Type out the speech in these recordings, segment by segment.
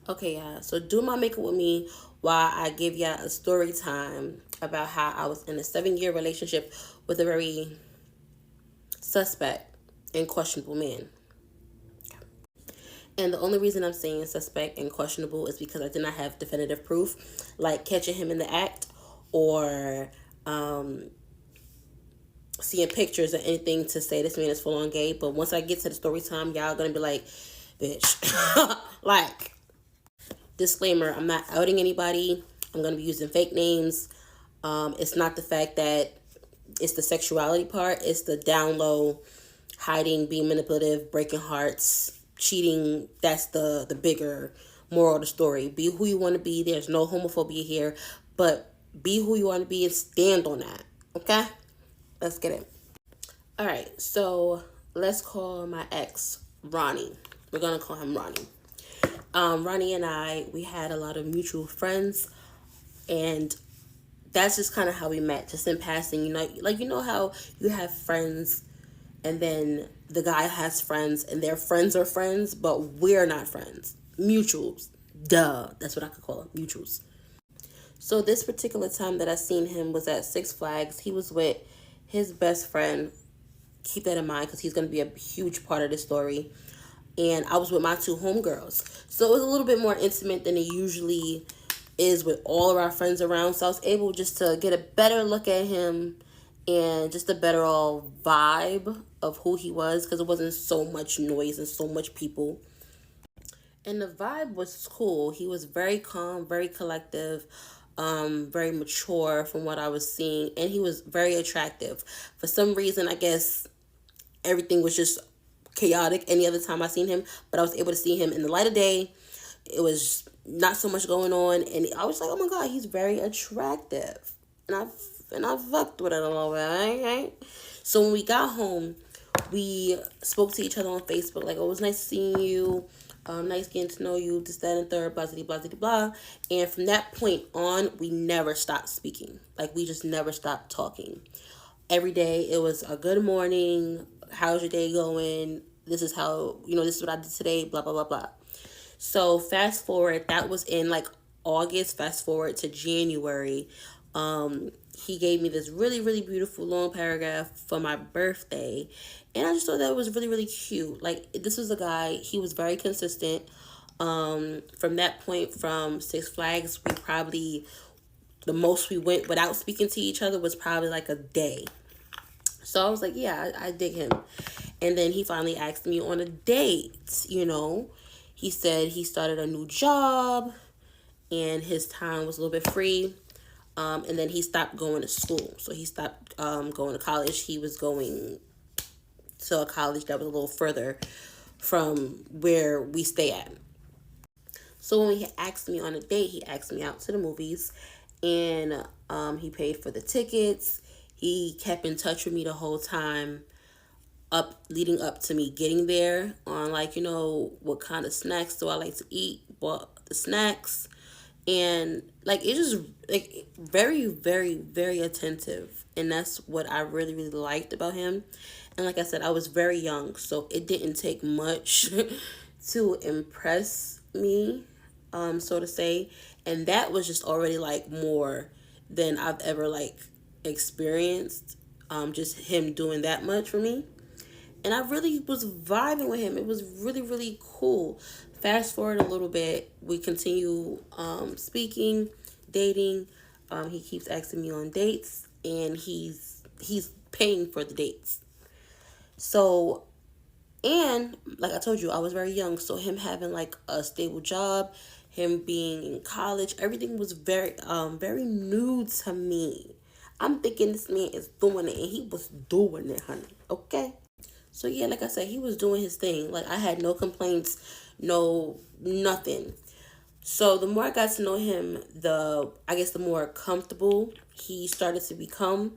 Okay, yeah. So do my makeup with me while I give y'all a story time about how I was in a 7 year relationship with a very suspect and questionable man. And the only reason I'm saying suspect and questionable is because I did not have definitive proof, like catching him in the act or um, seeing pictures or anything to say this man is full on gay. But once I get to the story time, y'all gonna be like, bitch. Like, disclaimer, I'm not outing anybody. I'm going to be using fake names. It's not the fact that it's the sexuality part. It's the down low, hiding, being manipulative, breaking hearts, cheating. That's the bigger moral of the story. Be who you want to be. There's no homophobia here. But be who you want to be and stand on that. Okay? Let's get it. All right. So let's call my ex Ronnie. We're going to call him Ronnie. Ronnie and I, we had a lot of mutual friends, and that's just kind of how we met, just in passing. You know, like, you know how you have friends, and then the guy has friends, and their friends are friends, but we're not friends. Mutuals. Duh. That's what I could call them. Mutuals. So this particular time that I seen him was at Six Flags. He was with his best friend. Keep that in mind because he's going to be a huge part of the story. And I was with my two homegirls. So it was a little bit more intimate than it usually is with all of our friends around. So I was able just to get a better look at him and just a better all vibe of who he was because it wasn't so much noise and so much people. And the vibe was cool. He was very calm, very collective, very mature from what I was seeing, and he was very attractive. For some reason, I guess everything was just chaotic any other time I seen him, but I was able to see him in the light of day. It was not so much going on, and I was like, oh my god, he's very attractive, and I fucked with it a little bit. Right? So when we got home, we spoke to each other on Facebook, like, oh, it was nice seeing you. Nice getting to know you, this, that, and third, blah, blah, blah, blah, blah. And from that point on, we never stopped speaking. Like, we just never stopped talking. Every day, it was a good morning. How's your day going? This is how, this is what I did today, blah, blah, blah, blah. So fast forward, that was in like August. Fast forward to January. He gave me this really, really beautiful long paragraph for my birthday. And I just thought that was really, really cute. Like, this was a guy, he was very consistent. From that point, from Six Flags, we probably, the most we went without speaking to each other was probably like a day. So I was like, yeah, I dig him. And then he finally asked me on a date. He said he started a new job and his time was a little bit free. And then he stopped going to school. So he stopped going to college. He was going to a college that was a little further from where we stay at. So when he asked me on a date, he asked me out to the movies, and he paid for the tickets. He kept in touch with me the whole time up leading up to me getting there on, like, what kind of snacks do I like to eat, bought the snacks, and like, it just like very, very, very attentive, and that's what I really, really liked about him. And like I said, I was very young, so it didn't take much to impress me, so to say. And that was just already like more than I've ever like experienced. Just him doing that much for me. And I really was vibing with him. It was really, really cool. Fast forward a little bit, we continue speaking, dating. He keeps asking me on dates, and he's paying for the dates. So, and like I told you, I was very young, so him having like a stable job, him being in college, everything was very very new to me. I'm thinking this man is doing it, and he was doing it, honey. Okay. So yeah, like I said, he was doing his thing. Like, I had no complaints, no nothing. So the more I got to know him, the more comfortable he started to become.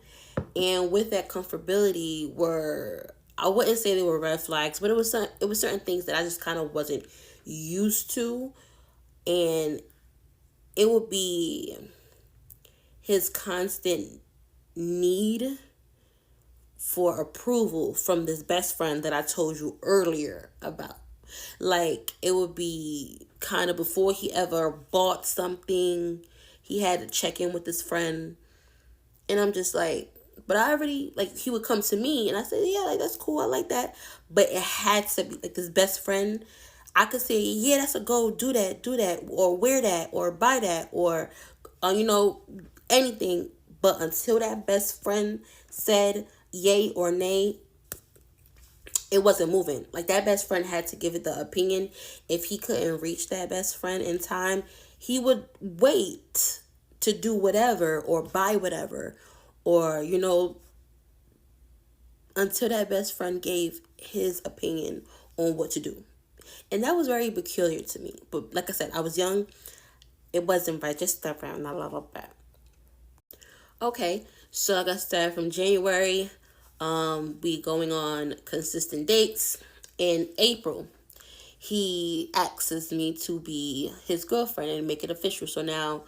And with that comfortability were, I wouldn't say they were red flags, but it was certain things that I just kind of wasn't used to. And it would be his constant need for approval from this best friend that I told you earlier about. Like, it would be kind of before he ever bought something, he had to check in with his friend. And I'm just like, but I already, like, he would come to me and I said, yeah, like, that's cool. I like that. But it had to be like this best friend. I could say, yeah, that's a go. Do that, or wear that, or buy that, or, anything. But until that best friend said yay or nay, it wasn't moving. Like, that best friend had to give it the opinion. If he couldn't reach that best friend in time, he would wait to do whatever or buy whatever, or until that best friend gave his opinion on what to do. And that was very peculiar to me. But like I said, I was young. It wasn't right. Just step around. Not love up that. Okay, so like I said, from January, we going on consistent dates. In April, he asks me to be his girlfriend and make it official. So now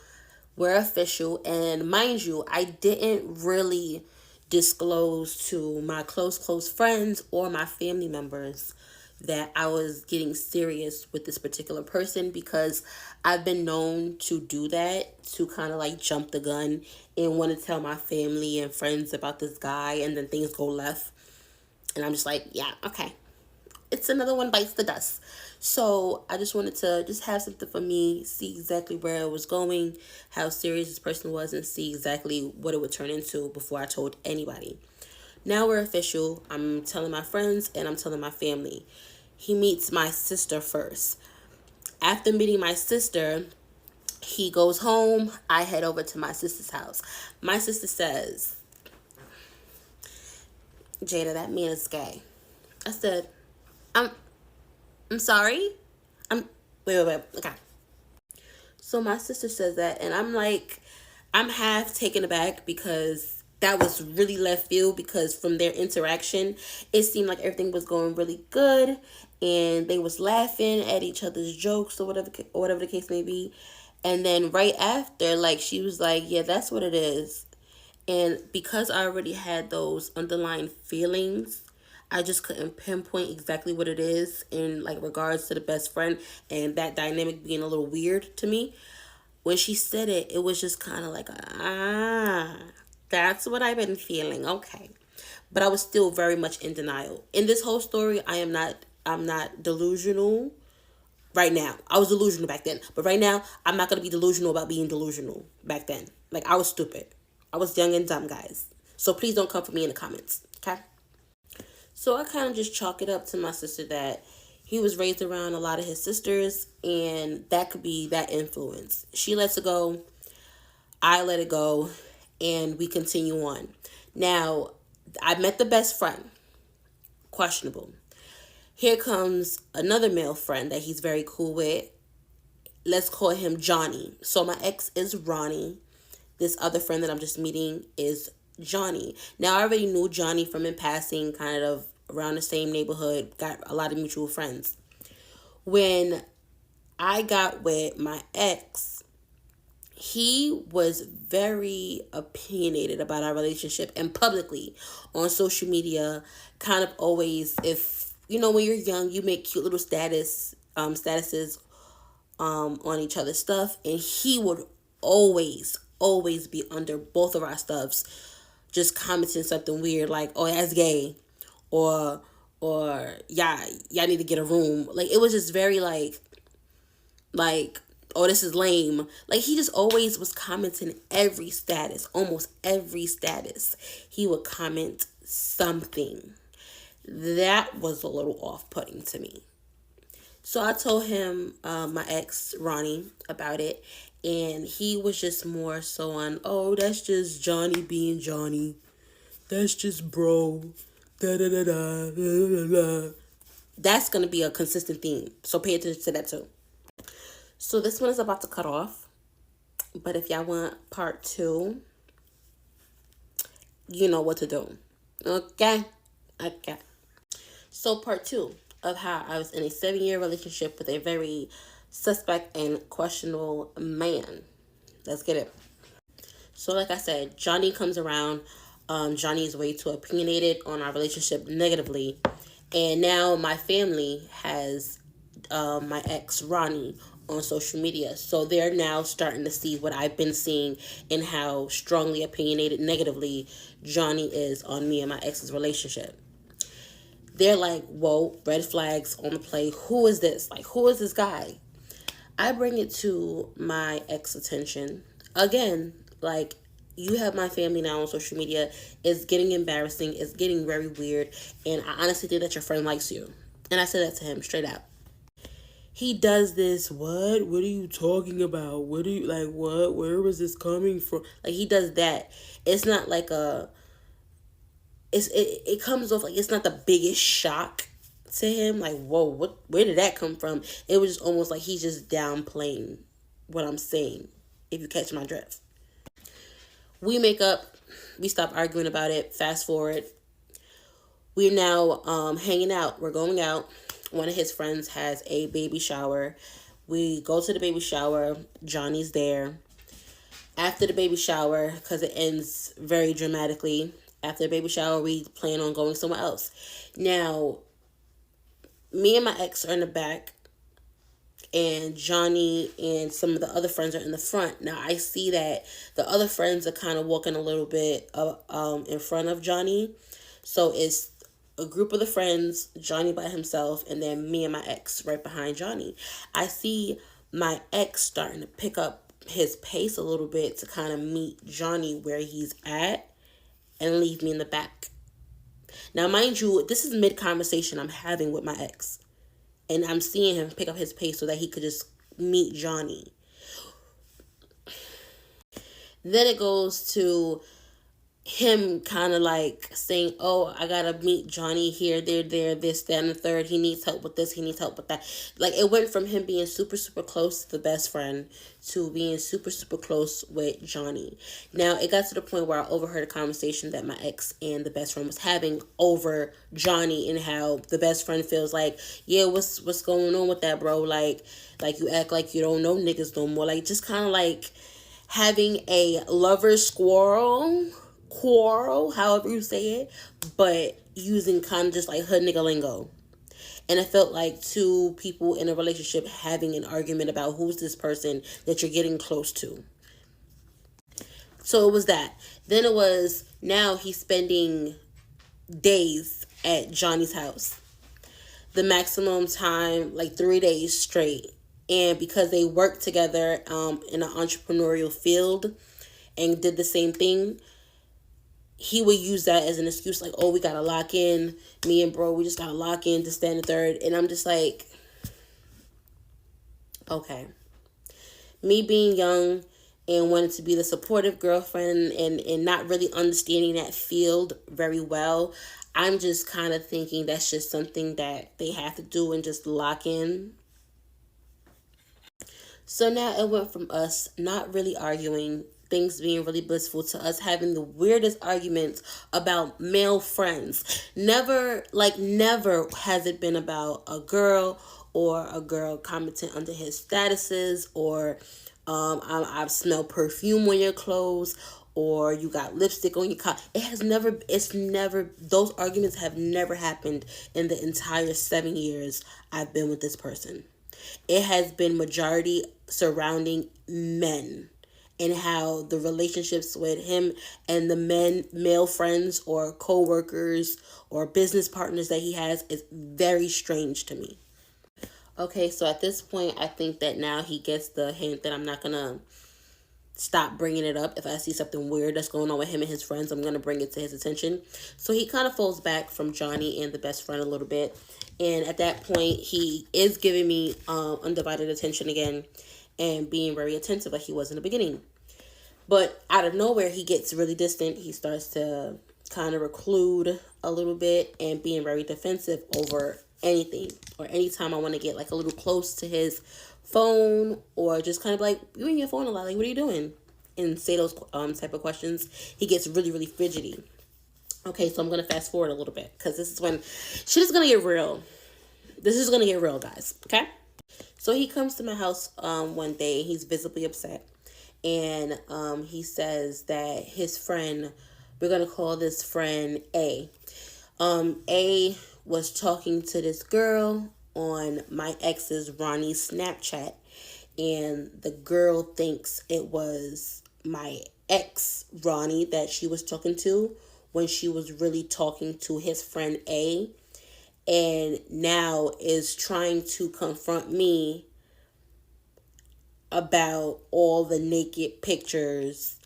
we're official. And mind you, I didn't really disclose to my close friends or my family members that I was getting serious with this particular person, because I've been known to do that, to kind of like jump the gun and want to tell my family and friends about this guy, and then things go left. And I'm just like, yeah, okay. It's another one bites the dust. So I just wanted to just have something for me, see exactly where it was going, how serious this person was, and see exactly what it would turn into before I told anybody. Now we're official. I'm telling my friends and I'm telling my family. He meets my sister first. After meeting my sister, he goes home. I head over to my sister's house. My sister says, Jada, that man is gay. I said, I'm sorry? Wait. Okay. So my sister says that, and I'm like, I'm half taken aback, because that was really left field, because from their interaction, it seemed like everything was going really good, and they was laughing at each other's jokes, or whatever the case may be. And then right after, like, she was like, yeah, that's what it is. And because I already had those underlying feelings, I just couldn't pinpoint exactly what it is in like regards to the best friend and that dynamic being a little weird to me. When she said it, it was just kind of like, that's what I've been feeling. Okay. But I was still very much in denial. In this whole story, I'm not delusional right now. I was delusional back then. But right now, I'm not going to be delusional about being delusional back then. Like, I was stupid. I was young and dumb, guys. So please don't come for me in the comments. Okay? So I kind of just chalk it up to my sister that he was raised around a lot of his sisters, and that could be that influence. She lets it go, I let it go, and we continue on. Now, I met the best friend. Questionable. Here comes another male friend that he's very cool with. Let's call him Johnny. So my ex is Ronnie. This other friend that I'm just meeting is Johnny. Now, I already knew Johnny from in passing, kind of around the same neighborhood, got a lot of mutual friends. When I got with my ex, he was very opinionated about our relationship, and publicly on social media, kind of always, if, when you're young, you make cute little statuses on each other's stuff, and he would always be under both of our stuffs, just commenting something weird like, oh, that's gay, or yeah, y'all need to get a room. Like, it was just very like, oh, this is lame. Like, he just always was commenting every status, almost every status. He would comment something. That was a little off-putting to me. So I told him, my ex, Ronnie, about it. And he was just more so on, oh, that's just Johnny being Johnny. That's just bro. Da-da-da-da. That's going to be a consistent theme. So pay attention to that too. So this one is about to cut off. But if y'all want part 2, you know what to do. Okay? Okay. So part 2 of how I was in a 7-year relationship with a very suspect and questionable man. Let's get it. So like I said, Johnny comes around. Johnny is way too opinionated on our relationship negatively. And now my family has my ex Ronnie on social media. So they're now starting to see what I've been seeing and how strongly opinionated negatively Johnny is on me and my ex's relationship. They're like, whoa, red flags on the play. Who is this? Like, who is this guy? I bring it to my ex attention. Again, like, you have my family now on social media. It's getting embarrassing. It's getting very weird. And I honestly think that your friend likes you. And I said that to him straight out. He does this, what? What are you talking about? What are you, like, what? Where was this coming from? Like, he does that. It's not like it comes off like it's not the biggest shock to him. Like, whoa, where did that come from? It was just almost like he's just downplaying what I'm saying, if you catch my drift. We make up, we stop arguing about it. Fast forward, we're now hanging out. We're going out. One of his friends has a baby shower. We go to the baby shower. Johnny's there. After the baby shower, because it ends very dramatically, after the baby shower, we plan on going somewhere else. Now, me and my ex are in the back, and Johnny and some of the other friends are in the front. Now, I see that the other friends are kind of walking a little bit in front of Johnny. So it's a group of the friends, Johnny by himself, and then me and my ex right behind Johnny. I see my ex starting to pick up his pace a little bit to kind of meet Johnny where he's at and leave me in the back. Now, mind you, this is mid-conversation I'm having with my ex. And I'm seeing him pick up his pace so that he could just meet Johnny. Then it goes to him kind of like saying, oh, I gotta meet Johnny here, there, this, that, and the third. He needs help with this, he needs help with that. Like, it went from him being super, super close to the best friend to being super, super close with Johnny. Now, it got to the point where I overheard a conversation that my ex and the best friend was having over Johnny and how the best friend feels like, yeah, what's going on with that, bro? Like you act like you don't know niggas no more. Like, just kind of like having a lover's quarrel, however you say it, but using kind of just like hood nigga lingo. And it felt like two people in a relationship having an argument about who's this person that you're getting close to. So it was that. Then it was, now he's spending days at Johnny's house. The maximum time, like 3 days straight. And because they worked together in an entrepreneurial field and did the same thing, he would use that as an excuse, like, oh, we gotta lock in. Me and bro, we just gotta lock in to stand the third. And I'm just like, okay. Me being young and wanting to be the supportive girlfriend and not really understanding that field very well, I'm just kind of thinking that's just something that they have to do and just lock in. So now it went from us not really arguing, things being really blissful, to us having the weirdest arguments about male friends. Never has it been about a girl or a girl commenting under his statuses or I've smelled perfume on your clothes or you got lipstick on your car. Those arguments have never happened in the entire 7 years I've been with this person. It has been majority surrounding men and how the relationships with him and the male friends or co-workers or business partners that he has is very strange to me. Okay, so at this point, I think that now he gets the hint that I'm not going to stop bringing it up. If I see something weird that's going on with him and his friends, I'm going to bring it to his attention. So he kind of falls back from Johnny and the best friend a little bit. And at that point, he is giving me undivided attention again and being very attentive like he was in the beginning. But out of nowhere, he gets really distant. He starts to kind of reclude a little bit and being very defensive over anything. Or anytime I want to get like a little close to his phone or just kind of like, you're in your phone a lot. Like, what are you doing? And say those type of questions. He gets really, really fidgety. Okay, so I'm going to fast forward a little bit because this is when shit is going to get real. This is going to get real, guys. Okay? So he comes to my house one day. He's visibly upset. And he says that his friend, we're going to call this friend A. A was talking to this girl on my ex's Ronnie's Snapchat, and the girl thinks it was my ex Ronnie that she was talking to when she was really talking to his friend A, and now is trying to confront me about all the naked pictures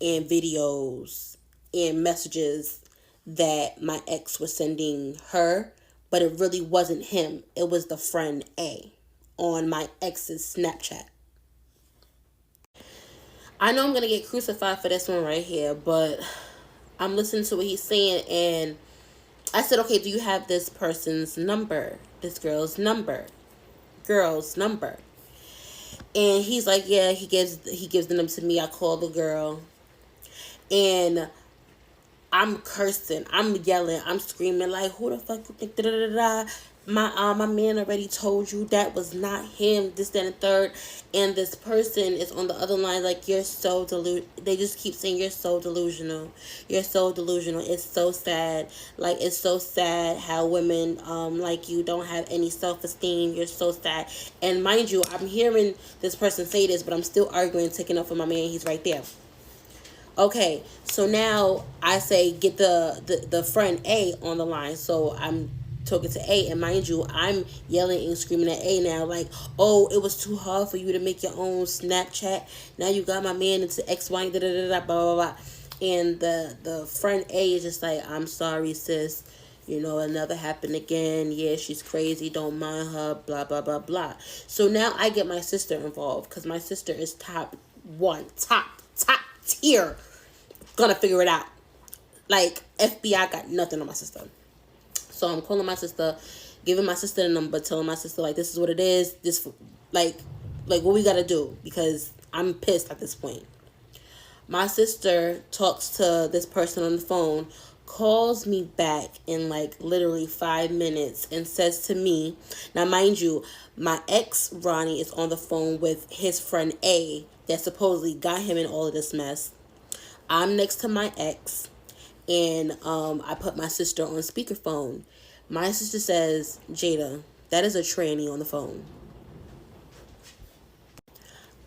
and videos and messages that my ex was sending her, but it really wasn't him. It was the friend A on my ex's Snapchat. I know I'm going to get crucified for this one right here, but I'm listening to what he's saying, and I said, okay, do you have this person's number? This girl's number. Girl's number. And he's like, yeah, he gives the number to me. I call the girl, and I'm cursing, I'm yelling, I'm screaming like, who the fuck you think? Da, da, da, da. My man already told you that was not him. This, that, and third. And this person is on the other line like, you're so They just keep saying you're so delusional. You're so delusional. It's so sad. Like, it's so sad how women like you don't have any self-esteem. You're so sad. And mind you, I'm hearing this person say this, but I'm still arguing, taking up for my man. He's right there. Okay, so now I say get the friend A on the line. So I'm talking to A, and mind you, I'm yelling and screaming at A now, like, oh, it was too hard for you to make your own Snapchat. Now you got my man into X, Y, da da da da, blah blah blah. And the friend A is just like, I'm sorry, sis. You know, it never happened again. Yeah, she's crazy. Don't mind her. Blah, blah, blah, blah. So now I get my sister involved because my sister is top tier. Gonna figure it out. Like, FBI got nothing on my sister. So I'm calling my sister, giving my sister the number, telling my sister, like, this is what it is. This, like what we gotta do, because I'm pissed at this point. My sister talks to this person on the phone, calls me back in like literally 5 minutes and says to me, now mind you, my ex Ronnie is on the phone with his friend A that supposedly got him in all of this mess. I'm next to my ex, and I put my sister on speakerphone. My sister says, Jada, that is a tranny on the phone.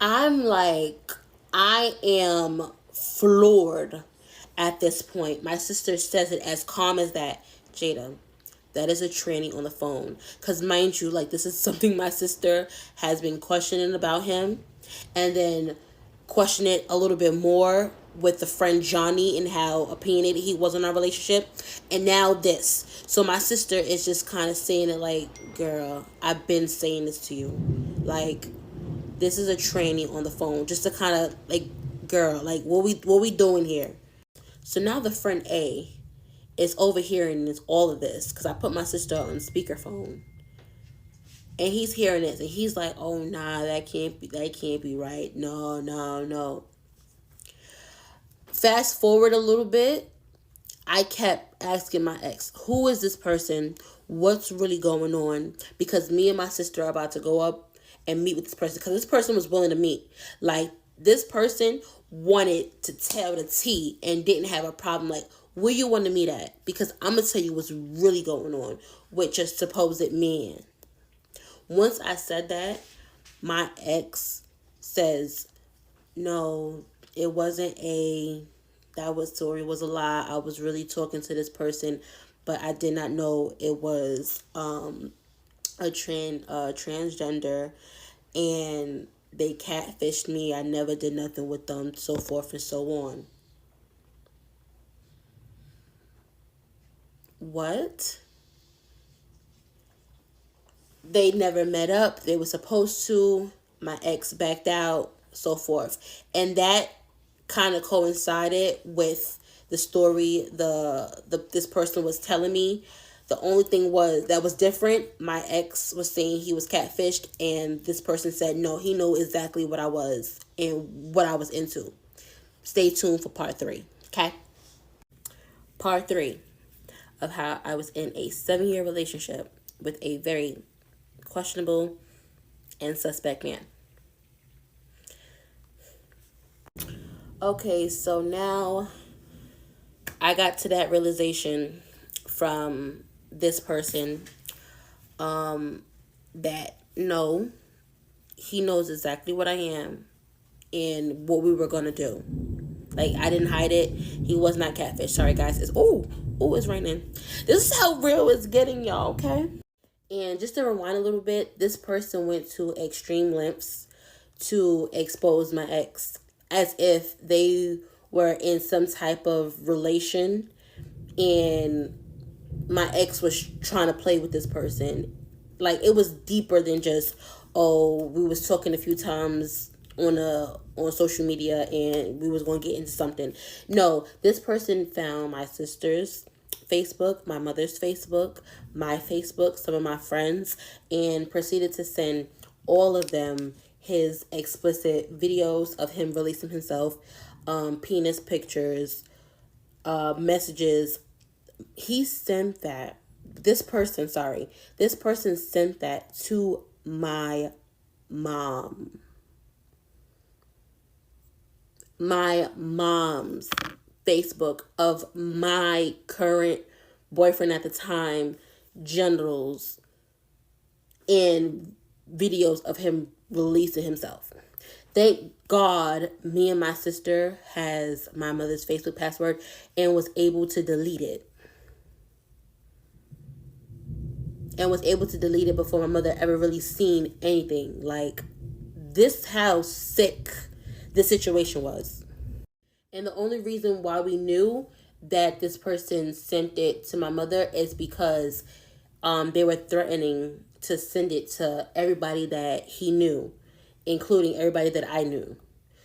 I'm like, I am floored at this point. My sister says it as calm as that. Jada, that is a tranny on the phone. Because mind you, like, this is something my sister has been questioning about him. And then question it a little bit more with the friend Johnny and how opinionated he was in our relationship. And now this. So my sister is just kind of saying it like, girl, I've been saying this to you. Like, this is a tranny on the phone. Just to kind of like, girl, like, what we doing here? So now the friend A is overhearing all of this because I put my sister on speakerphone. And he's hearing this, and he's like, "Oh nah, that can't be right. No." Fast forward a little bit, I kept asking my ex, "Who is this person? What's really going on?" Because me and my sister are about to go up and meet with this person, because this person was willing to meet. Like, this person wanted to tell the tea and didn't have a problem. Like, where you want to meet at? Because I'm gonna tell you what's really going on with your supposed man. Once I said that, my ex says, no, it wasn't story was a lie. I was really talking to this person, but I did not know it was a transgender, and they catfished me. I never did nothing with them, so forth and so on. What? They never met up. They were supposed to. My ex backed out, so forth. And that kind of coincided with the story this person was telling me. The only thing that was different, my ex was saying he was catfished, and this person said no, he knew exactly what I was and what I was into. Stay tuned for part 3. Okay? Part 3 of how I was in a 7-year relationship with a very questionable and suspect man. Okay, so now I got to that realization from this person. that no, he knows exactly what I am and what we were gonna do. Like, I didn't hide it. He was not catfish. Sorry, guys. It's raining. This is how real it's getting, y'all. Okay. And just to rewind a little bit, this person went to extreme lengths to expose my ex, as if they were in some type of relation and my ex was trying to play with this person. Like, it was deeper than just, oh, we was talking a few times on social media and we was going to get into something. No, this person found my sister's Facebook, my mother's Facebook, my Facebook, some of my friends, and proceeded to send all of them his explicit videos of him releasing himself, penis pictures, messages. He sent that. This person sent that to my mom. My mom's Facebook of my current boyfriend at the time, genitals, and videos of him releasing himself. Thank God me and my sister has my mother's Facebook password and was able to delete it. And was able to delete it before my mother ever really seen anything. Like, this how sick the situation was. And the only reason why we knew that this person sent it to my mother is because they were threatening to send it to everybody that he knew, including everybody that I knew.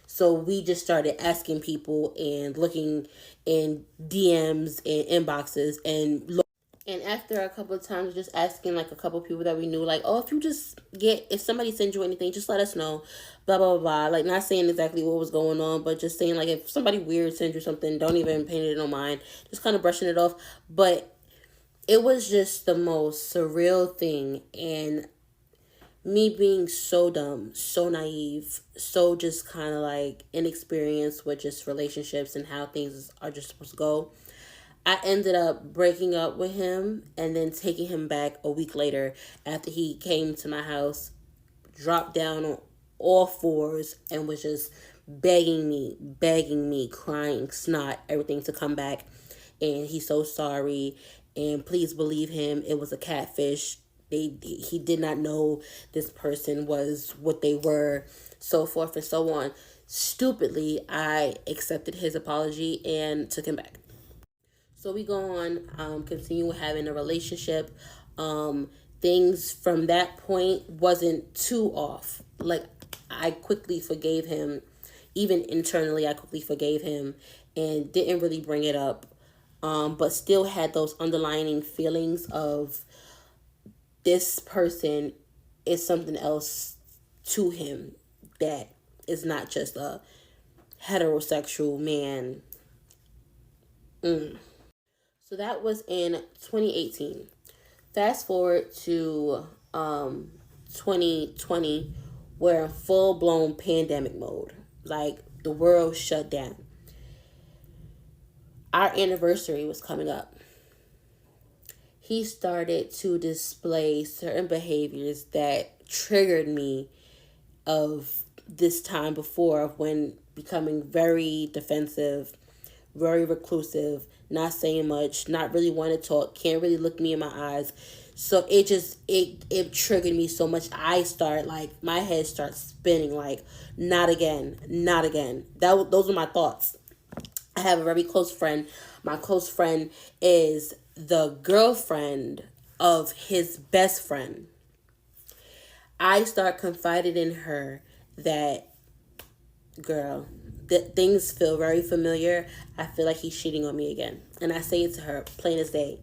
So we just started asking people and looking in DMs and inboxes and after a couple of times, just asking like a couple of people that we knew, like, oh, if somebody sends you anything, just let us know, blah, blah, blah. Like, not saying exactly what was going on, but just saying, like, if somebody weird sends you something, don't even pay it no mind. Just kind of brushing it off. But it was just the most surreal thing. And me being so dumb, so naive, so just kind of like inexperienced with just relationships and how things are just supposed to go. I ended up breaking up with him and then taking him back a week later after he came to my house, dropped down on all fours, and was just begging me, crying, snot, everything to come back. And he's so sorry. And please believe him, it was a catfish. He did not know this person was what they were, so forth and so on. Stupidly, I accepted his apology and took him back. So we go on, continue having a relationship. Things from that point wasn't too off. Like, I quickly forgave him. Even internally, I quickly forgave him and didn't really bring it up. But still had those underlying feelings of this person is something else to him that is not just a heterosexual man. So that was in 2018. Fast forward to 2020, we're in full blown pandemic mode. Like, the world shut down. Our anniversary was coming up. He started to display certain behaviors that triggered me of this time before, of when becoming very defensive, very reclusive, not saying much, not really want to talk, can't really look me in my eyes. So it triggered me so much. I start, like, my head starts spinning, like, not again, not again. Those are my thoughts. I have a very close friend. My close friend is the girlfriend of his best friend. I start confiding in her that, girl, that things feel very familiar. I feel like he's cheating on me again. And I say it to her, plain as day.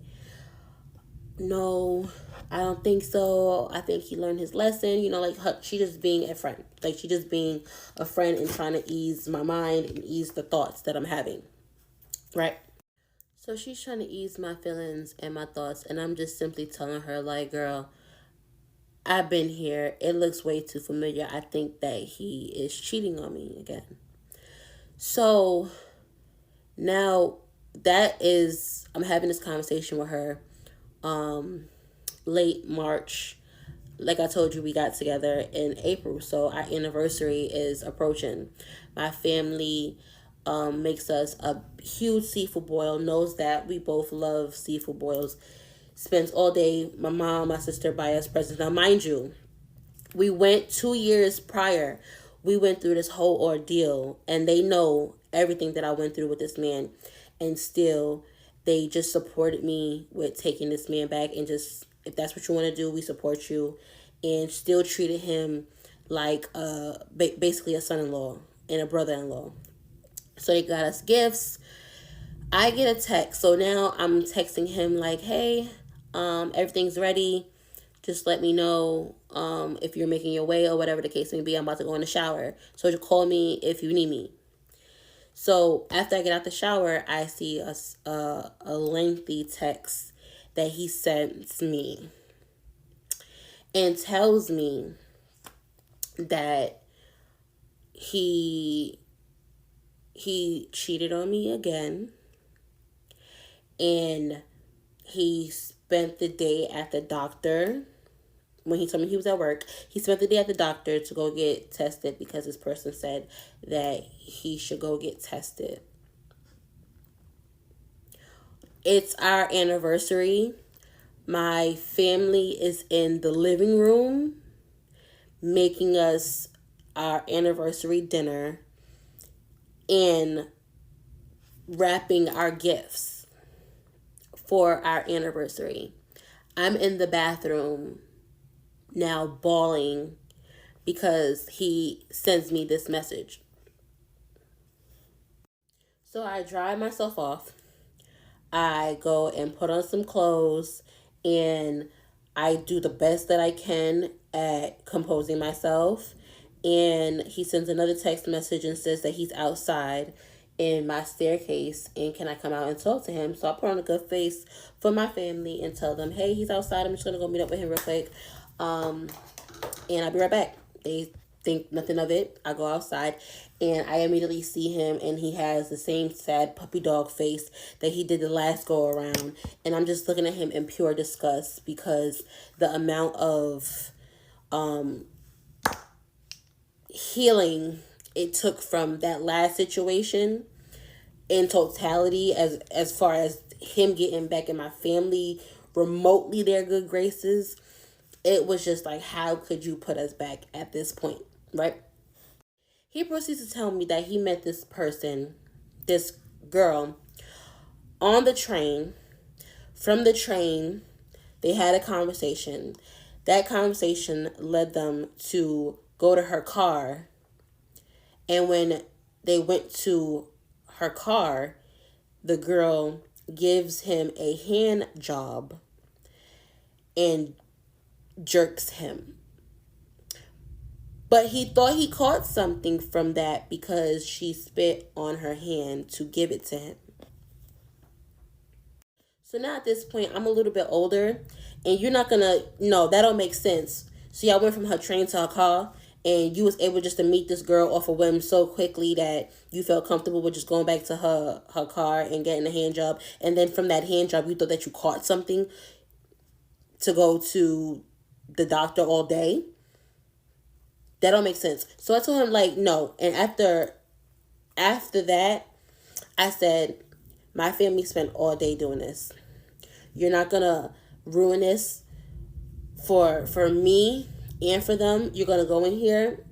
No, I don't think so. I think he learned his lesson. Like, she just being a friend. Like, she just being a friend and trying to ease my mind and ease the thoughts that I'm having. Right? So she's trying to ease my feelings and my thoughts. And I'm just simply telling her, like, girl, I've been here. It looks way too familiar. I think that he is cheating on me again. So now I'm having this conversation with her late March, like I told you, we got together in April, so our anniversary is approaching. My family makes us a huge seafood boil, knows that we both love seafood boils. Spends all day, my mom, my sister buy us presents. Now, mind you, we went 2 years prior. We went through this whole ordeal, and they know everything that I went through with this man, and still they just supported me with taking this man back, and just, if that's what you want to do, we support you, and still treated him like basically a son-in-law and a brother-in-law. So they got us gifts. I get a text, so now I'm texting him like, hey, everything's ready, just let me know if you're making your way or whatever the case may be. I'm about to go in the shower, so you call me if you need me. So after I get out the shower, I see a lengthy text that he sends me and tells me that he cheated on me again, and he spent the day at the doctor. When he told me he was at work, he spent the day at the doctor to go get tested because this person said that he should go get tested. It's our anniversary. My family is in the living room making us our anniversary dinner and wrapping our gifts for our anniversary. I'm in the bathroom now bawling because he sends me this message. So I dry myself off. I go and put on some clothes, and I do the best that I can at composing myself. And he sends another text message and says that he's outside in my staircase and can I come out and talk to him. So I put on a good face for my family and tell them, hey, he's outside. I'm just going to go meet up with him real quick. And I'll be right back. They think nothing of it. I go outside and I immediately see him, and he has the same sad puppy dog face that he did the last go around. And I'm just looking at him in pure disgust because the amount of healing it took from that last situation in totality, as far as him getting back in my family remotely their good graces, it was just like, how could you put us back at this point, right? He proceeds to tell me that he met this person, this girl, on the train. From the train, they had a conversation. That conversation led them to go to her car. And when they went to her car, the girl gives him a hand job and jerks him. But he thought he caught something from that because she spit on her hand to give it to him. So now at this point, I'm a little bit older, and you're not gonna, no, that don't make sense. So y'all went from her train to her car, and you was able just to meet this girl off a whim so quickly that you felt comfortable with just going back to her car and getting a hand job. And then from that hand job, you thought that you caught something to go to the doctor all day. That don't make sense. So I told him, like, no. And after that, I said, my family spent all day doing this. You're not gonna ruin this for me and for them. You're gonna go in here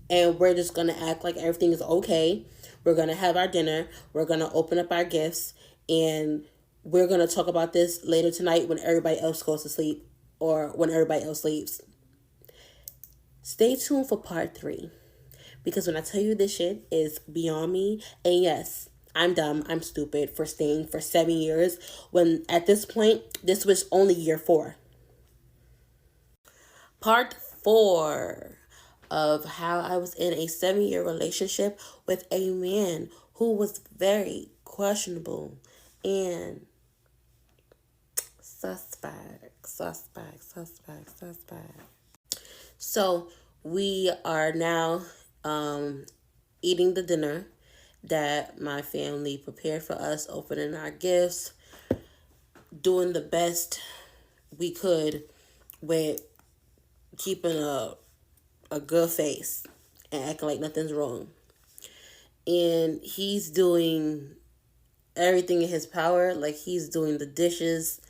and we're just gonna act like everything is okay. We're gonna have our dinner. We're gonna open up our gifts, and we're gonna talk about this later tonight when everybody else goes to sleep or when everybody else leaves. Stay tuned for part 3, because when I tell you this shit is beyond me, and yes, I'm dumb, I'm stupid for staying for 7 years when at this point, this was only year 4. Part 4 of how I was in a 7-year relationship with a man who was very questionable and suspect. So we are now eating the dinner that my family prepared for us, opening our gifts, doing the best we could with keeping a good face and acting like nothing's wrong. And he's doing everything in his power. Like, he's doing the dishes,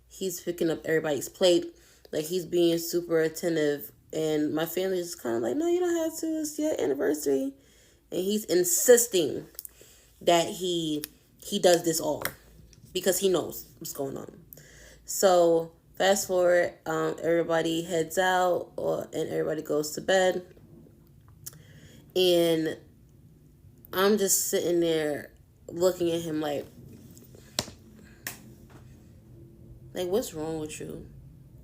he's picking up everybody's plate, like, he's being super attentive. And my family is kind of like, no, you don't have to. It's your anniversary. And he's insisting that he does this all because he knows what's going on. So fast forward, everybody heads out, and everybody goes to bed. And I'm just sitting there looking at him like, what's wrong with you?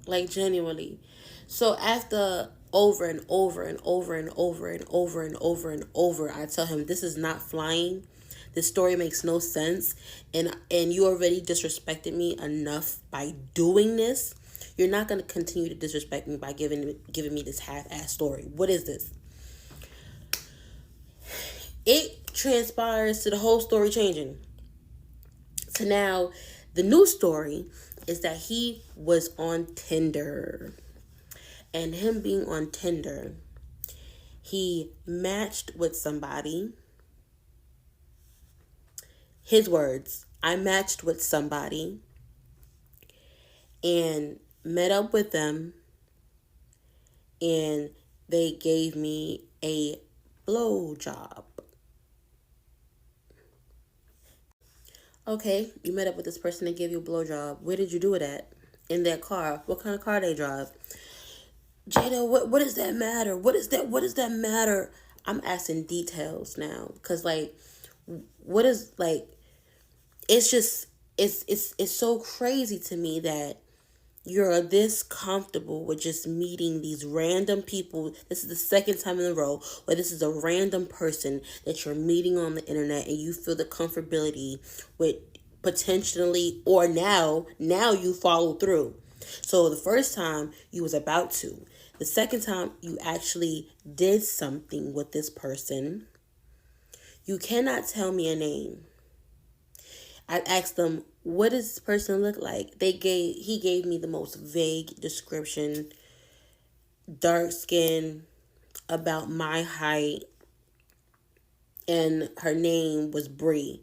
Like, genuinely. So after over and over and over and over and over and over and over, I tell him, this is not flying. This story makes no sense. And you already disrespected me enough by doing this. You're not going to continue to disrespect me by giving me this half-ass story. What is this? It transpires to the whole story changing. So now the new story is that he was on Tinder. And him being on Tinder, he matched with somebody. His words, I matched with somebody and met up with them, and they gave me a blow job. Okay, you met up with this person and gave you a blow job. Where did you do it at? In their car. What kind of car they drive? Jada, what does that matter? What does that matter? I'm asking details now. Because, like, what is, like, it's just, it's so crazy to me that you're this comfortable with just meeting these random people. This is the second time in a row where this is a random person that you're meeting on the internet, and you feel the comfortability with potentially, or now you follow through. So the first time you was about to. The second time you actually did something with this person. You cannot tell me a name. I asked them, what does this person look like? He gave me the most vague description. Dark skin, about my height, and her name was Bree.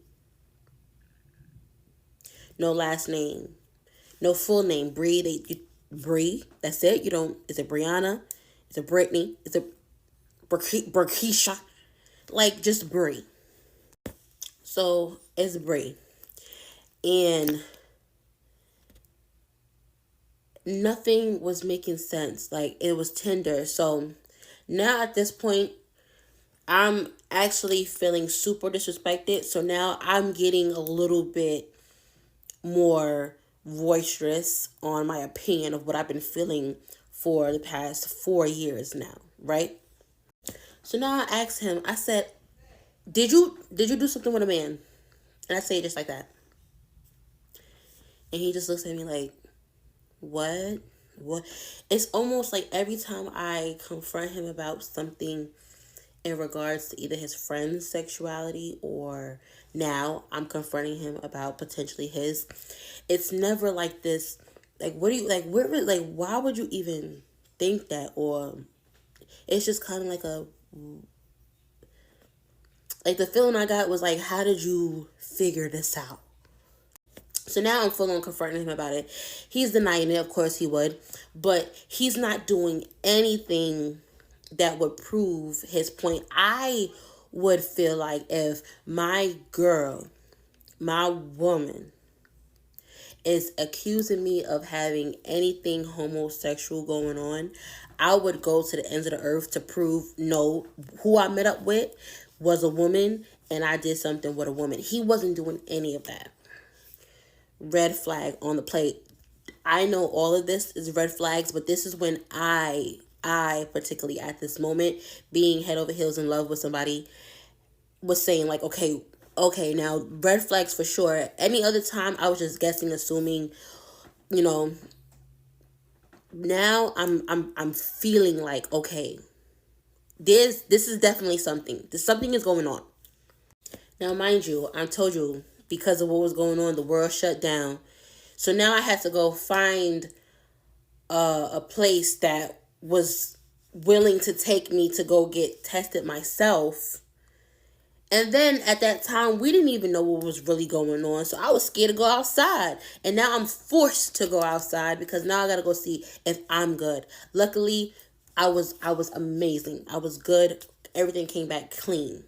No last name. No full name. Bree. That's it. You don't. Is it Brianna? Is it Brittany? Is it Berkeisha? Like, just Bree. So it's Bree. And nothing was making sense. Like, it was Tinder. So now at this point, I'm actually feeling super disrespected. So now I'm getting a little bit more boisterous on my opinion of what I've been feeling for the past 4 years now, right? So now I asked him, I said, did you do something with a man? And I say it just like that. And he just looks at me like, what? It's almost like every time I confront him about something in regards to either his friend's sexuality, or now I'm confronting him about potentially his, it's never like this. Like, what do you, like, why would you even think that? Or it's just kind of like the feeling I got was like, how did you figure this out? So now I'm full on confronting him about it. He's denying it. Of course he would. But he's not doing anything that would prove his point. I would feel like if my girl, my woman, is accusing me of having anything homosexual going on, I would go to the ends of the earth to prove, no, who I met up with was a woman and I did something with a woman. He wasn't doing any of that. Red flag on the plate. I know all of this is red flags, but this is when I particularly at this moment, being head over heels in love with somebody, was saying like, okay, now red flags for sure. Any other time I was just guessing, assuming, you know. Now I'm feeling like, okay, this is definitely something. Something is going on. Now, mind you, I told you, because of what was going on, the world shut down. So now I had to go find a place that was willing to take me to go get tested myself. And then at that time, we didn't even know what was really going on. So I was scared to go outside. And now I'm forced to go outside because now I got to go see if I'm good. Luckily, I was amazing. I was good. Everything came back clean.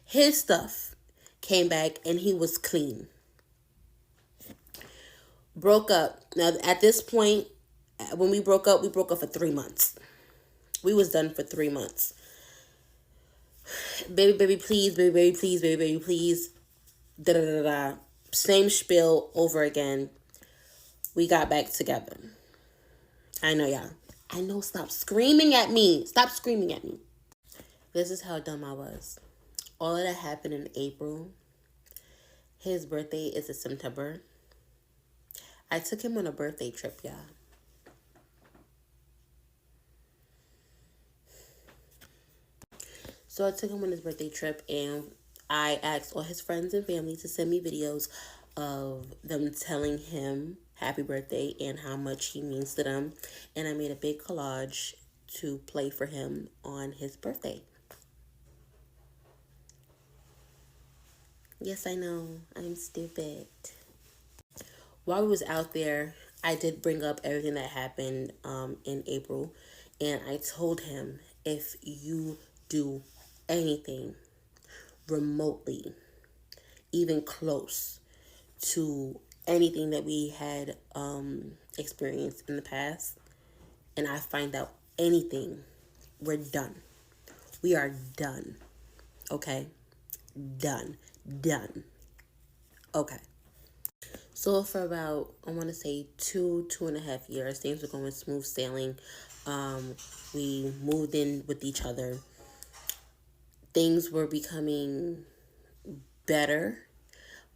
His stuff came back and he was clean. Broke up. Now at this point, when we broke up for 3 months. We was done for 3 months. Baby, please, baby, please, baby, please. Da da da da. Same spiel over again. We got back together. I know, y'all. I know, stop screaming at me. Stop screaming at me. This is how dumb I was. All of that happened in April. His birthday is in September. I took him on a birthday trip, y'all. So I took him on his birthday trip and I asked all his friends and family to send me videos of them telling him happy birthday and how much he means to them. And I made a big collage to play for him on his birthday. Yes, I know. I'm stupid. While we was out there, I did bring up everything that happened in April. And I told him, if you do anything remotely, even close to anything that we had experienced in the past, and I find out anything, we're done. We are done. Okay? Done. Okay. So for about, I want to say 2.5 years, things were going smooth sailing. We moved in with each other. Things were becoming better,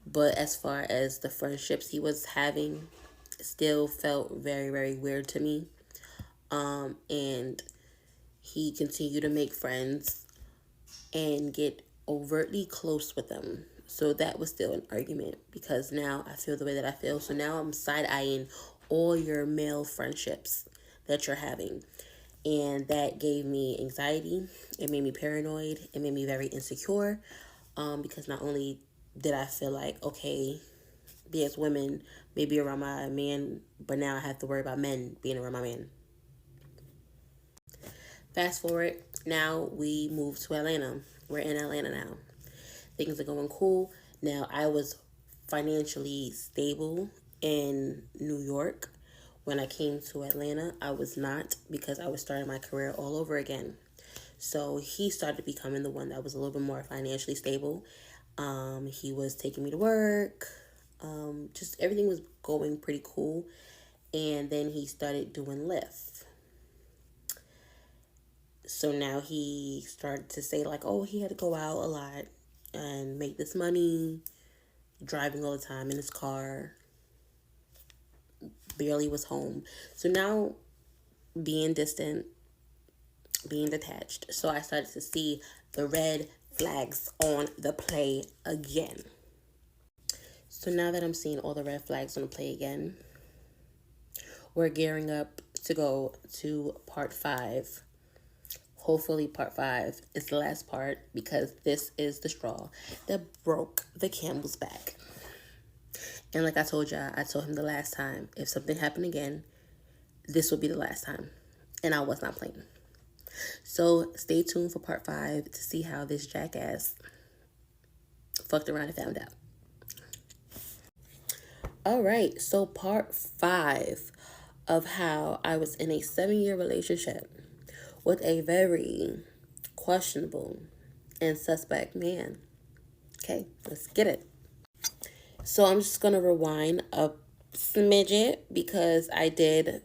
but as far as the friendships he was having, still felt very, very weird to me. And he continued to make friends and get overtly close with them. So that was still an argument because now I feel the way that I feel. So now I'm side-eyeing all your male friendships that you're having. And that gave me anxiety. It made me paranoid. It made me very insecure. Because not only did I feel like, okay, there's women maybe around my man, but now I have to worry about men being around my man. Fast forward, now we moved to Atlanta. We're in Atlanta now. Things are going cool. Now, I was financially stable in New York. When I came to Atlanta, I was not, because I was starting my career all over again. So he started becoming the one that was a little bit more financially stable. He was taking me to work. Just everything was going pretty cool. And then he started doing Lyft. So now he started to say like, oh, he had to go out a lot and make this money, driving all the time in his car, barely was home. So now being distant, being detached. So I started to see the red flags on the play again. So now that I'm seeing all the red flags on the play again, we're gearing up to go to part 5. Hopefully part 5 is the last part, because this is the straw that broke the camel's back. And like I told y'all, I told him the last time, if something happened again, this will be the last time. And I was not playing. So stay tuned for part 5 to see how this jackass fucked around and found out. All right, so part 5 of how I was in a 7-year relationship with a very questionable and suspect man. Okay, let's get it. So I'm just going to rewind a smidget, because I did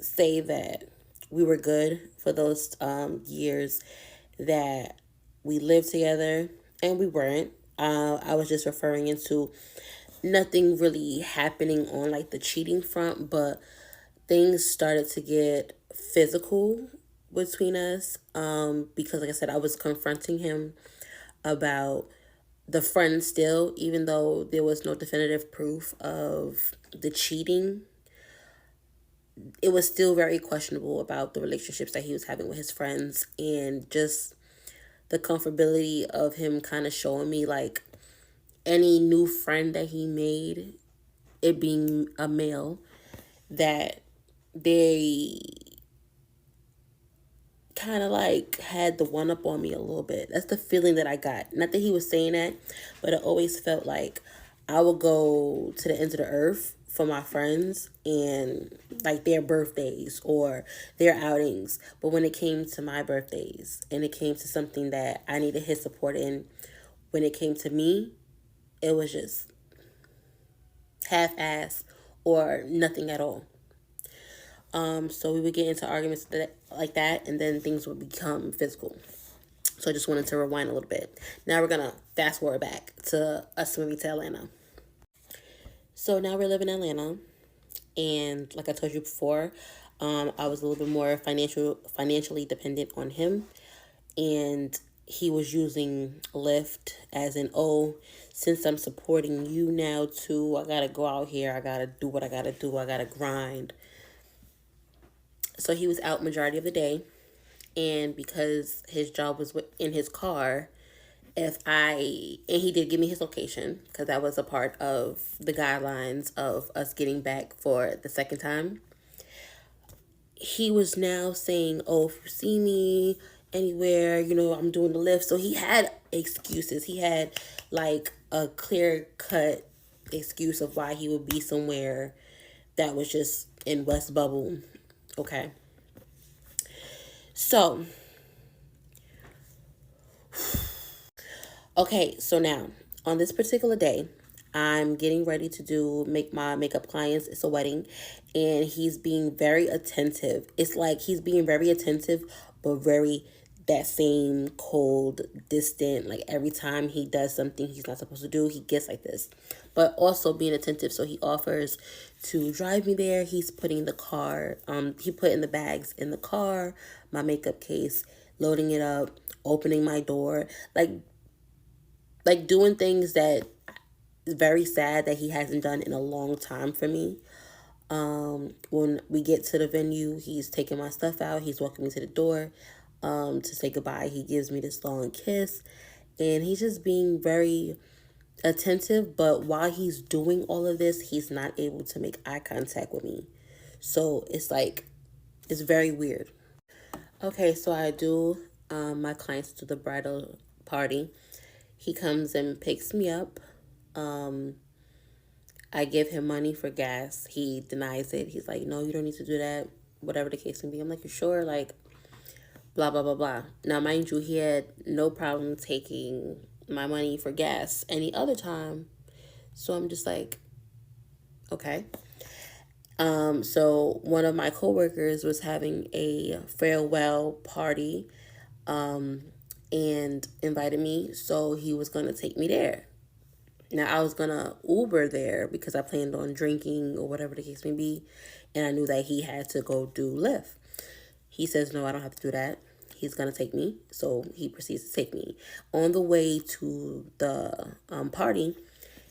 say that we were good for those years that we lived together, and we weren't. I was just referring into nothing really happening on like the cheating front, but things started to get physical between us, because like I said, I was confronting him about the friend still, even though there was no definitive proof of the cheating. it was still very questionable about the relationships that he was having with his friends, and just the comfortability of him kind of showing me like any new friend that he made, it being a male, that they kind of like had the one up on me a little bit. That's the feeling that I got. Not that he was saying that, but it always felt like I would go to the ends of the earth for my friends and like their birthdays or their outings. But when it came to my birthdays and it came to something that I needed his support in, when it came to me, it was just half ass or nothing at all. So we would get into arguments like that, and then things would become physical. So I just wanted to rewind a little bit. Now we're gonna fast forward back to us moving to Atlanta. So now we're living in Atlanta, and like I told you before, I was a little bit more financially dependent on him, and he was using Lyft as in, oh, since I'm supporting you now too, I gotta go out here, I gotta do what I gotta do, I gotta grind. So he was out majority of the day, and because his job was in his car, and he did give me his location because that was a part of the guidelines of us getting back for the second time. He was now saying, oh, if you see me anywhere, I'm doing the Lyft. So he had excuses. He had like a clear cut excuse of why he would be somewhere that was just in West Bubble. Okay. So, okay, so now on this particular day, I'm getting ready to make my makeup clients. It's a wedding, and he's being very attentive. It's like he's being very attentive, but very that same cold, distant. Like every time he does something he's not supposed to do, he gets like this. But also being attentive, so he offers to drive me there. He's putting the car. He put in the bags in the car, my makeup case, loading it up, opening my door, like doing things that is very sad that he hasn't done in a long time for me. When we get to the venue, he's taking my stuff out. He's walking me to the door to say goodbye. He gives me this long kiss, and he's just being very attentive. But while he's doing all of this, he's not able to make eye contact with me. So it's very weird. Okay, so I do my clients to the bridal party. He comes and picks me up. I give him money for gas. He denies it. He's like, no, you don't need to do that. Whatever the case may be. I'm like, you sure? Like, blah, blah, blah, blah. Now, mind you, he had no problem taking my money for gas any other time. So I'm just like, okay. So one of my coworkers was having a farewell party, and invited me. So he was going to take me there. Now, I was going to Uber there because I planned on drinking or whatever the case may be. And I knew that he had to go do Lyft. He says, no, I don't have to do that. He's going to take me. So he proceeds to take me. On the way to the party,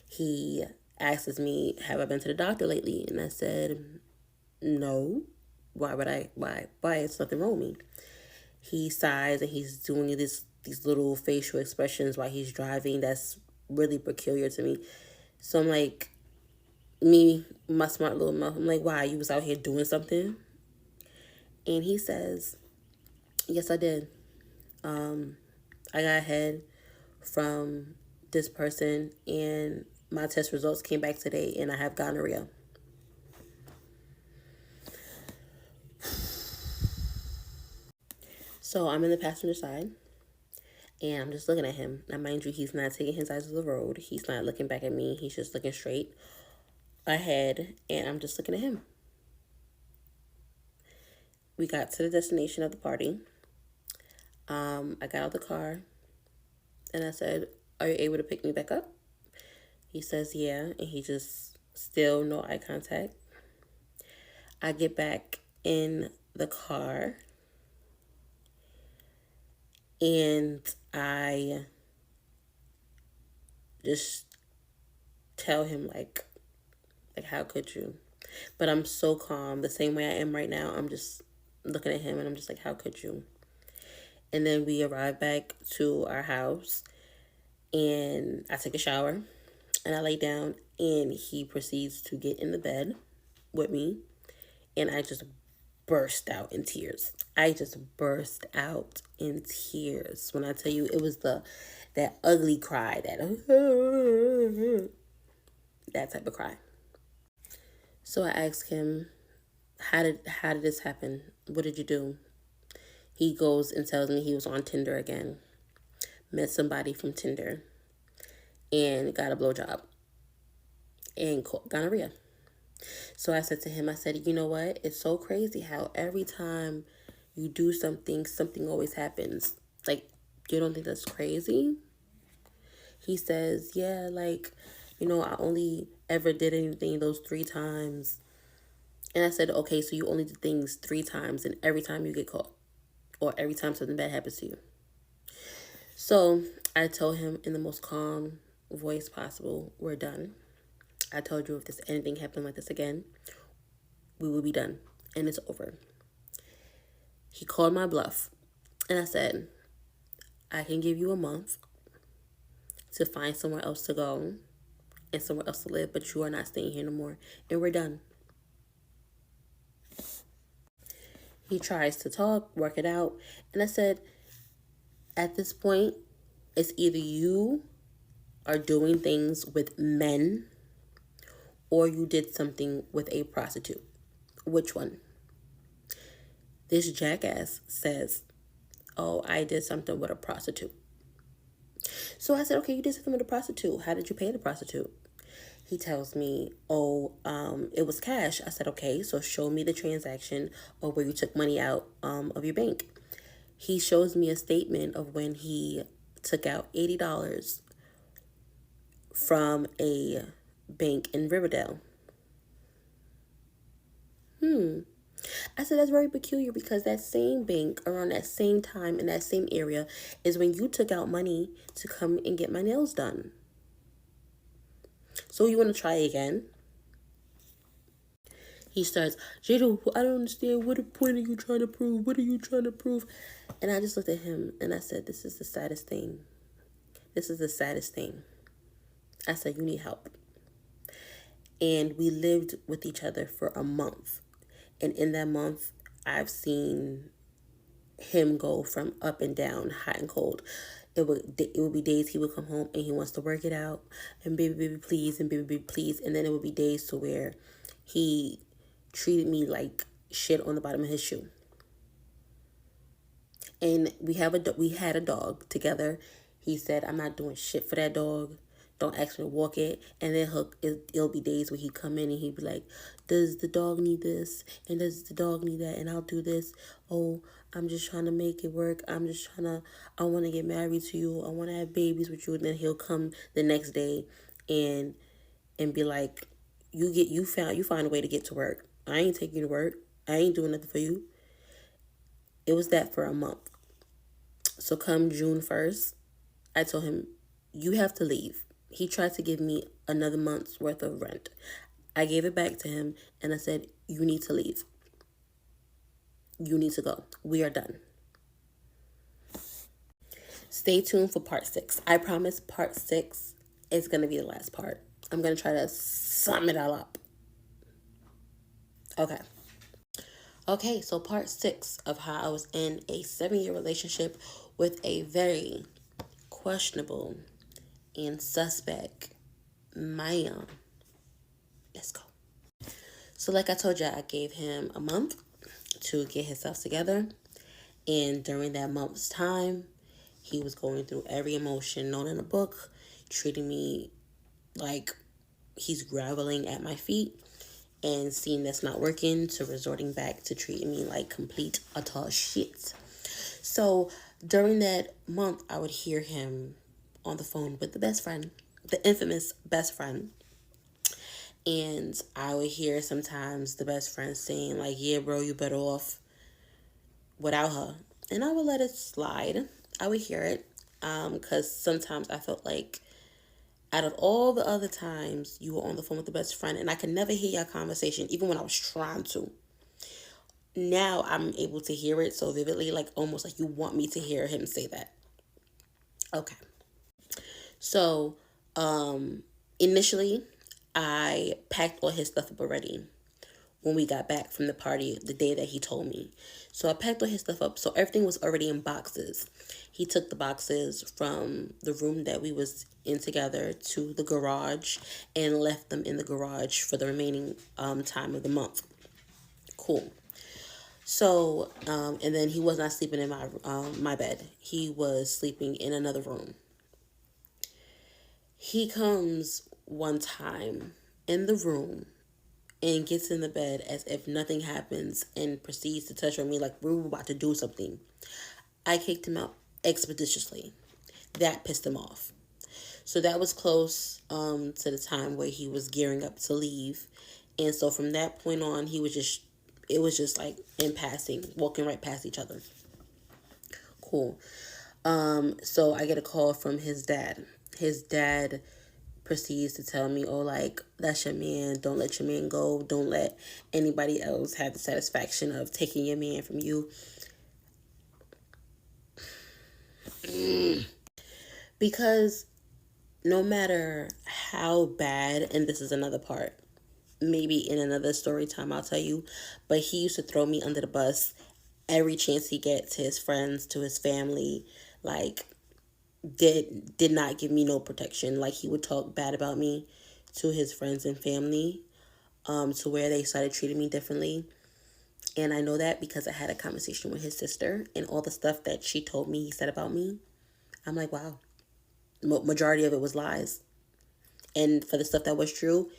he asks me, have I been to the doctor lately? And I said, no. Why would I? Why? It's nothing wrong with me. He sighs and he's doing these little facial expressions while he's driving. That's really peculiar to me. So I'm like, my smart little mouth, I'm like, why? You was out here doing something? And he says, yes, I did. I got ahead from this person, and my test results came back today, and I have gonorrhea. So I'm in the passenger side, and I'm just looking at him. Now, mind you, he's not taking his eyes off the road. He's not looking back at me. He's just looking straight ahead, and I'm just looking at him. We got to the destination of the party. I got out of the car, and I said, are you able to pick me back up? He says, yeah, and he just still no eye contact. I get back in the car, and I just tell him like how could you? But I'm so calm. The same way I am right now. I'm just looking at him and I'm just like, how could you? And then we arrive back to our house and I take a shower and I lay down and he proceeds to get in the bed with me and I just burst out in tears. I just burst out in tears when I tell you it was that ugly cry, that type of cry. So I asked him, how did this happen? What did you do? He goes and tells me he was on Tinder again, met somebody from Tinder, and got a blowjob and caught gonorrhea. So I said to him, I said, you know what? It's so crazy how every time you do something, something always happens. Like, you don't think that's crazy? He says, yeah, like, I only ever did anything those 3 times. And I said, okay, so you only did things 3 times and every time you get caught or every time something bad happens to you. So I told him in the most calm voice possible, we're done. I told you if there's anything happen like this again, we will be done and it's over. He called my bluff and I said, I can give you a month to find somewhere else to go and somewhere else to live, but you are not staying here no more and we're done. He tries to talk, work it out, and I said, at this point, it's either you are doing things with men or you did something with a prostitute. Which one? This jackass says, oh, I did something with a prostitute. So I said, okay, you did something with a prostitute. How did you pay the prostitute? He tells me, oh, it was cash. I said, okay, so show me the transaction or where you took money out of your bank. He shows me a statement of when he took out $80 from a bank in Riverdale. I said, that's very peculiar because that same bank around that same time in that same area is when you took out money to come and get my nails done. So you want to try again? He starts, Jada, I don't understand. What point are you trying to prove? What are you trying to prove? And I just looked at him and I said, this is the saddest thing. This is the saddest thing. I said, you need help. And we lived with each other for a month. And in that month, I've seen him go from up and down, hot and cold. It would be days he would come home and he wants to work it out and baby please and baby please, and then it would be days to where he treated me like shit on the bottom of his shoe. And we had a dog together. He said, I'm not doing shit for that dog. Don't ask me to walk it. And then it'll be days where he'd come in and he'd be like, does the dog need this? And does the dog need that? And I'll do this. Oh, I'm just trying to make it work. I want to get married to you. I want to have babies with you. And then he'll come the next day and be like, you find a way to get to work. I ain't taking you to work. I ain't doing nothing for you. It was that for a month. So come June 1st, I told him, you have to leave. He tried to give me another month's worth of rent. I gave it back to him and I said, you need to leave. You need to go. We are done. Stay tuned for part 6. I promise part 6 is going to be the last part. I'm going to try to sum it all up. Okay, so part 6 of how I was in a 7-year relationship with a very questionable and suspect man. Let's go. So like I told you, I gave him a month to get himself together. And during that month's time, he was going through every emotion known in a book, treating me like he's groveling at my feet, and seeing that's not working, to resorting back to treating me like complete utter shit. So during that month, I would hear him on the phone with the best friend, the infamous best friend. And I would hear sometimes the best friend saying like, yeah, bro, you better off without her. And I would let it slide. I would hear it because sometimes I felt like Out of all the other times you were on the phone with the best friend and I could never hear your conversation, even when I was trying to, now I'm able to hear it so vividly, like almost like you want me to hear him say that. Okay. So, initially, I packed all his stuff up already when we got back from the party the day that he told me. So I packed all his stuff up. So everything was already in boxes. He took the boxes from the room that we was in together to the garage and left them in the garage for the remaining time of the month. Cool. So, and then he was not sleeping in my bed. He was sleeping in another room. He comes one time in the room and gets in the bed as if nothing happens and proceeds to touch on me like we were about to do something. I kicked him out expeditiously. That pissed him off. So that was close to the time where he was gearing up to leave. And so from that point on, it was just like in passing, walking right past each other. Cool. So I get a call from his dad. His dad proceeds to tell me, oh, like, that's your man. Don't let your man go. Don't let anybody else have the satisfaction of taking your man from you. Because no matter how bad, and this is another part, maybe in another story time I'll tell you, but he used to throw me under the bus every chance he get, to his friends, to his family. Like, did not give me no protection. Like, he would talk bad about me to his friends and family, to where they started treating me differently. And I know that because I had a conversation with his sister, and all the stuff that she told me he said about me, I'm like, wow. Majority of it was lies. And for the stuff that was true,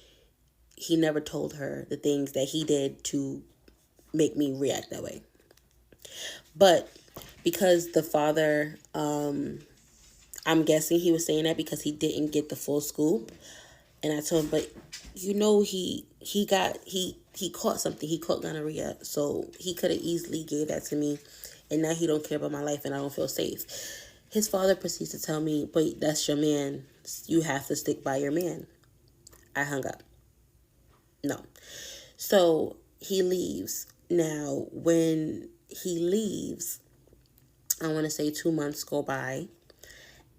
he never told her the things that he did to make me react that way. But because the father, I'm guessing he was saying that because he didn't get the full scoop. And I told him, but you know, he caught something. He caught gonorrhea. So he could have easily gave that to me. And now he don't care about my life and I don't feel safe. His father proceeds to tell me, but that's your man. You have to stick by your man. I hung up. No. So he leaves. Now, when he leaves, I want to say 2 months go by.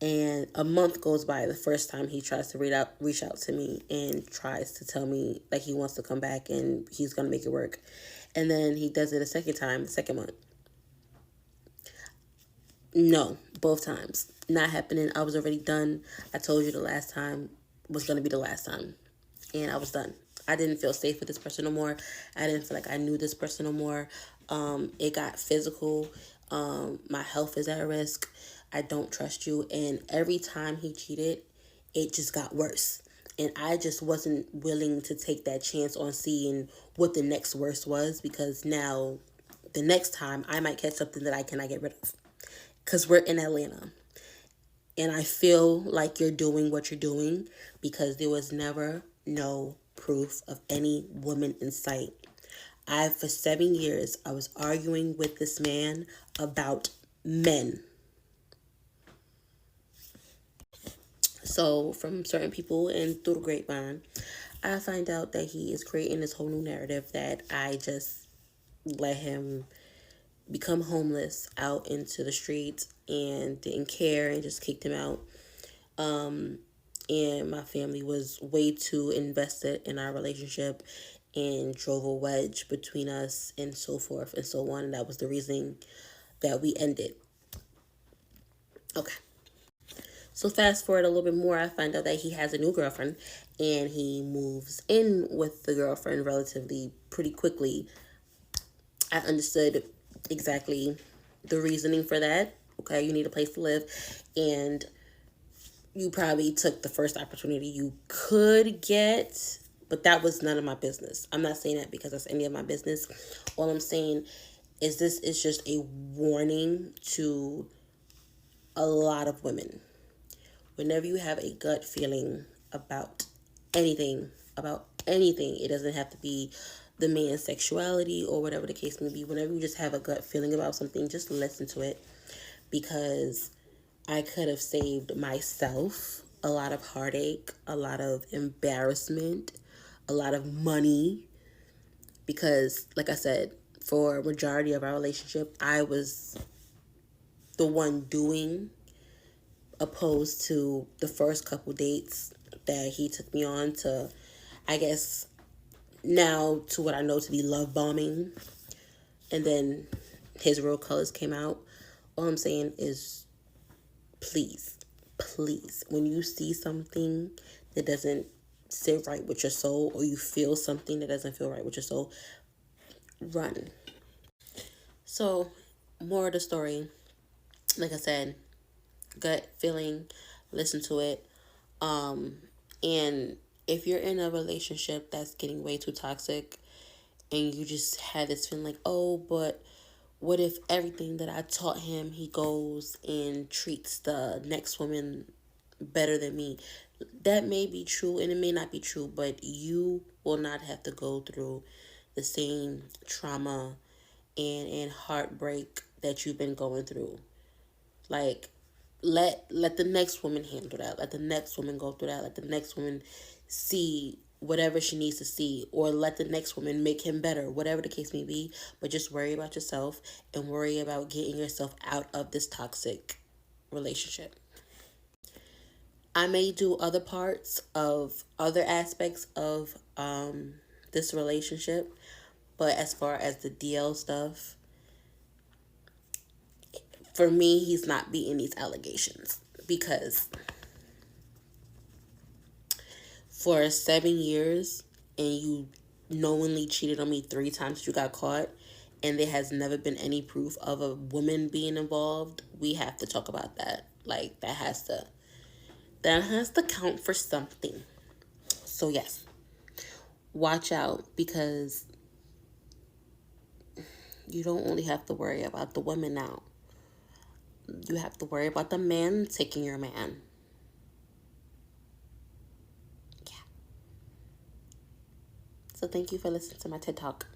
And a month goes by the first time he tries to reach out to me and tries to tell me like he wants to come back and he's going to make it work. And then he does it a second time, the second month. No, both times. Not happening. I was already done. I told you the last time was going to be the last time. And I was done. I didn't feel safe with this person no more. I didn't feel like I knew this person no more. It got physical. My health is at risk. I don't trust you. And every time he cheated, it just got worse. And I just wasn't willing to take that chance on seeing what the next worst was, because now the next time I might catch something that I cannot get rid of. Because we're in Atlanta. And I feel like you're doing what you're doing because there was never no proof of any woman in sight. For 7 years, I was arguing with this man about men. So from certain people and through the grapevine, I find out that he is creating this whole new narrative that I just let him become homeless out into the streets and didn't care and just kicked him out. And my family was way too invested in our relationship and drove a wedge between us and so forth and so on. And that was the reason that we ended. Okay. So fast forward a little bit more, I find out that he has a new girlfriend and he moves in with the girlfriend relatively pretty quickly. I understood exactly the reasoning for that. Okay, you need a place to live, and you probably took the first opportunity you could get, but that was none of my business. I'm not saying that because that's any of my business. All I'm saying is this is just a warning to a lot of women. Whenever you have a gut feeling about anything, it doesn't have to be the man's sexuality or whatever the case may be. Whenever you just have a gut feeling about something, just listen to it, because I could have saved myself a lot of heartache, a lot of embarrassment, a lot of money. Because, like I said, for a majority of our relationship, I was the one doing, opposed to the first couple dates that he took me on to, I guess, now to what I know to be love bombing. And then his real colors came out. All I'm saying is, please, please, when you see something that doesn't sit right with your soul, or you feel something that doesn't feel right with your soul, run. So, more of the story, like I said, gut feeling, listen to it. And if you're in a relationship that's getting way too toxic, and you just have this feeling like, oh, but what if everything that I taught him, he goes and treats the next woman better than me? That may be true and it may not be true, but you will not have to go through the same trauma and heartbreak that you've been going through. Like, let the next woman handle that. Let the next woman go through that. Let the next woman see whatever she needs to see, or let the next woman make him better, whatever the case may be. But just worry about yourself and worry about getting yourself out of this toxic relationship. I may do other parts of other aspects of this relationship, but as far as the DL stuff, for me, he's not beating these allegations, because for 7 years and you knowingly cheated on me 3 times, you got caught, and there has never been any proof of a woman being involved, we have to talk about that. Like, that has to count for something. So yes, watch out, because you don't only have to worry about the women now. You have to worry about the man taking your man. Yeah. So thank you for listening to my TED Talk.